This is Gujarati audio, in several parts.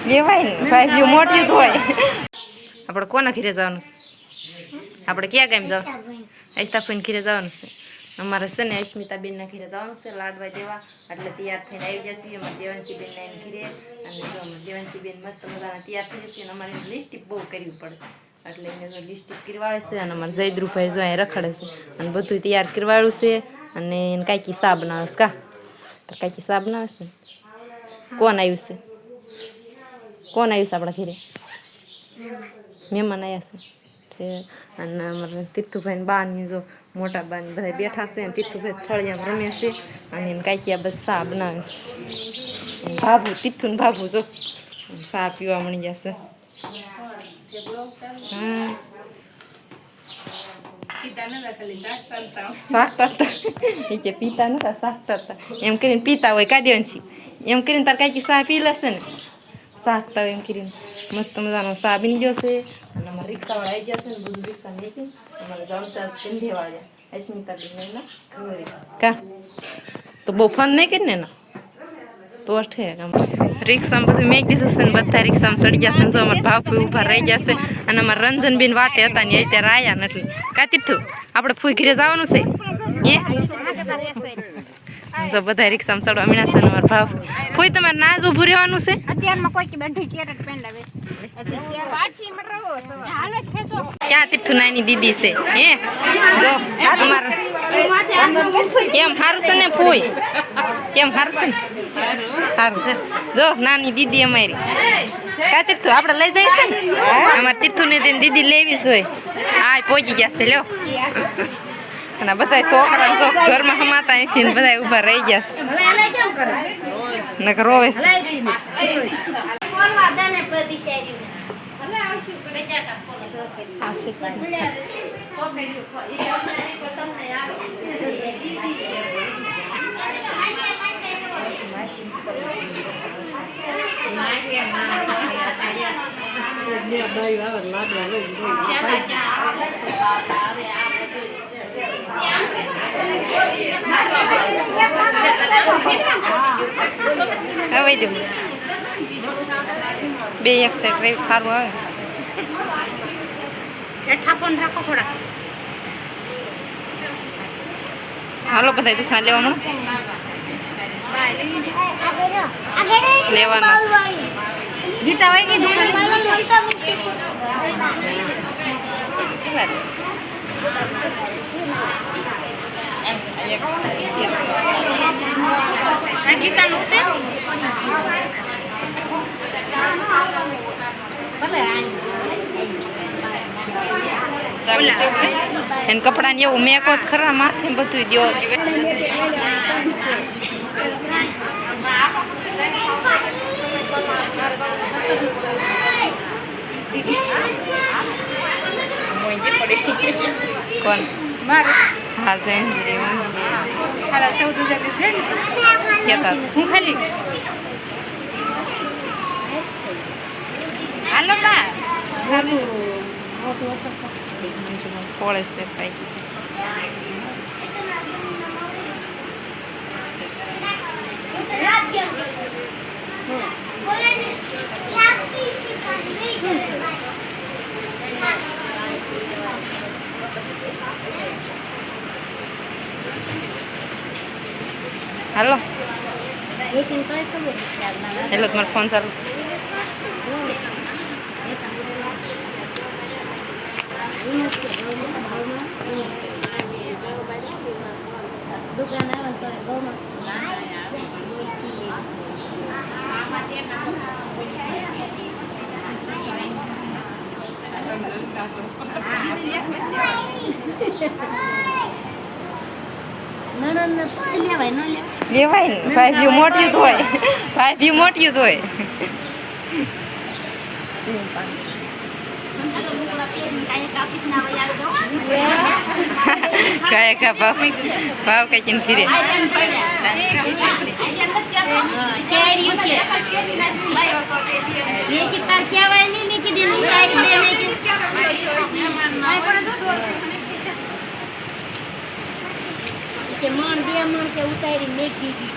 લેવાય ને ભાઈ મોટી તો હોય. આપણે કોના ઘીરે જવાનું છે? આપણે ક્યાં ગામ જવાનું? આઈસ્તાફોઈને ઘીરે જવાનું છે. અમારે છે ને અસ્મિતાબેનના ઘીરે જવાનું છે લાડવા દેવા, એટલે તૈયાર થઈને આવી જશે અમારે દેવાંશીબેનના એને ઘીરે. અને જો અમારે દેવાંશીબેન મસ્ત મજાના તૈયાર થઈ જશે અને અમારે લિપસ્ટિક બહુ કરવી પડે, એટલે એને જો લિપસ્ટિક કરવાળે છે. અને અમારે જયદ્રુભાઈ જો અહીં રખડે છે અને બધું તૈયાર કરવાળું છે. અને એને કાંઈકી સા બનાવે છે કા તો કાંઈકી સા બનાવે છે ને. કોણ આવ્યું છે? કોણ આવ્યું છે આપણા ઘીરે? મહેમાન આવ્યા છે. અને અમારે તીર્થુભાઈ બાની જો મોટા બાન બધા બેઠા છે અને તીર્થુભાઈ થળિયામાં રમે છે અને એને કાંઈકી આ બસ સા બનાવે છે. ભાભુ તીર્થુને ભાભુ જો સા પીવા મળી જશે. હા શાક પીતા નતા શાક તરતા એમ કરીને પીતા હોય કાઢ્યો એમ કરીને તાર કાંઈકી સા પી લેશે ને શાકતા હોય એમ કરીને મસ્ત મજાનો સા બની ગયો છે. અને અમારે રિક્ષાવાળા આવી ગયા છે ને બધું રિક્ષા મેકી અમારે જમશા કંધેવાળા અસ્મિતાબેન કા તો બહુ ફોન નહીં કરી ને એના તો ઠેક રિક્ષામાં બધું મેં દીધું છે ને બધા રિક્ષામાં ચડી જશે ને જો અમારા ભાવ ઊભા રહી જશે. અને અમારા રંજનબેન વાટે હતા ને અત્યારે આયા ને એટલે કાતી તું આપણે ફૂઈ ઘરે જવાનું છે જો બધા રિક્ષામાં ચડવા મીણા છે ને અમારા ભાવ ફૂઈ તમારે ના જ ઊભું રહેવાનું છે. અત્યારમાં કોઈ બેઠી કેરેટ પેંડા બેસી પાછી મર રહો તો હાલે ખેતો ક્યાં તીર્થુ નાની દીદી છે હે જો અમાર કેમ હારું છે ને ફૂઈ કેમ હારું છે ને હારું જો નાની દીદી અમારી કા તીર્થુ આપણે લઈ જઈશે ને અમાર તીર્થુ ને દીદી લેવી જોઈએ. હા પહોંચી જશે લ્યો અને બધા છોકરા જો ઘરમાં હમાતા નથી ને બધા ઊભા રહી જશે નકર રોવે છે. હવે દઉં બે એક સાઈડ સારું આવે રાખો થોડા હાલો બધા દુખણા લેવા લેવાના ગીતા હોય કે ગીતા નું એને કપડા ને એવું મેકો ખરા માથે બધું દો. કોણ હા સેન્જરી સાડા 14,000 છે ને હું ખાલી હાલો બા પોળે છે પાઈ હાલો હેલો તમારો ફોન ચાલુ લેવાય ને ભાઈ મોટી હોય ભાઈ મોટી હોય કયા કા ભાવ ભાવ કઈ ચીન ખીરે કે ઉતારી મેઘ દીધી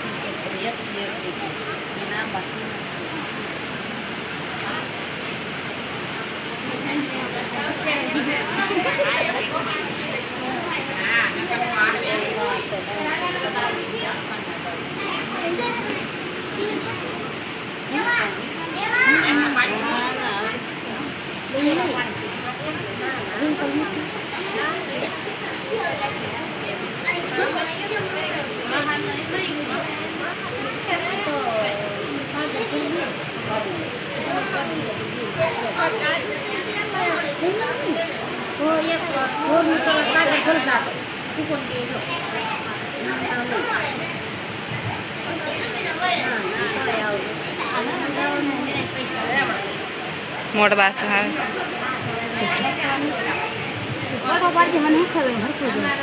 મોટ બાસ આવે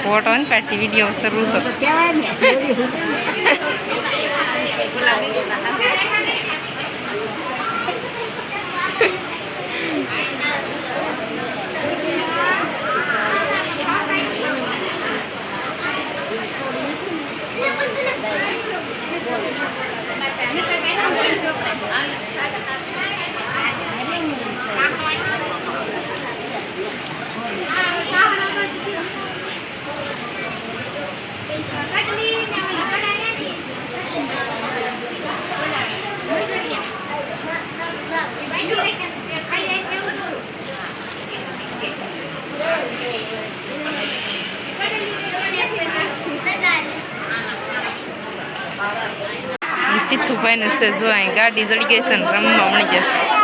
ફોટો ને પાર્ટી વિડીયો શરૂ તો તીથુભાઈ ને છે જો અહીં ગાડી જડી ગઈ છે ને રમવા મળી જશે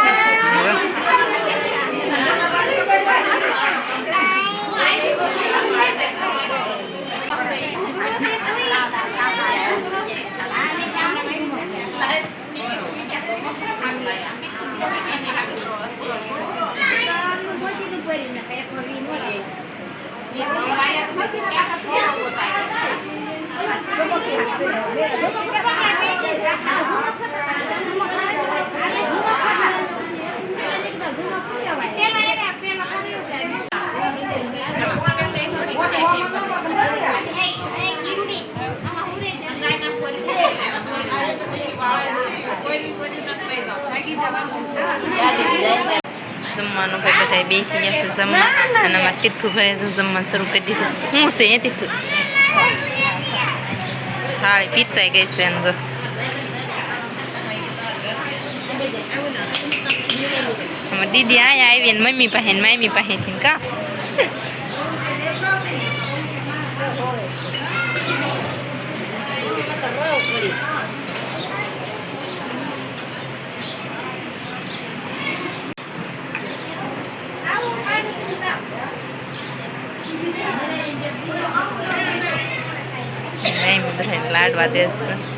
જમવાનું ભાઈ બધા બેસી ગયા છે જમવા અને અમારે તીર્થુભાઈ જમવાનું શરૂ કરી દીધું શું છે એ તીર્થુ થાળી પીરસાઈ ગઈ છે એમ તો અમારી દીદી અહીંયા આવી ને મમ્મી પાસે ને મામી પાસેથી કા લાડવા દેશ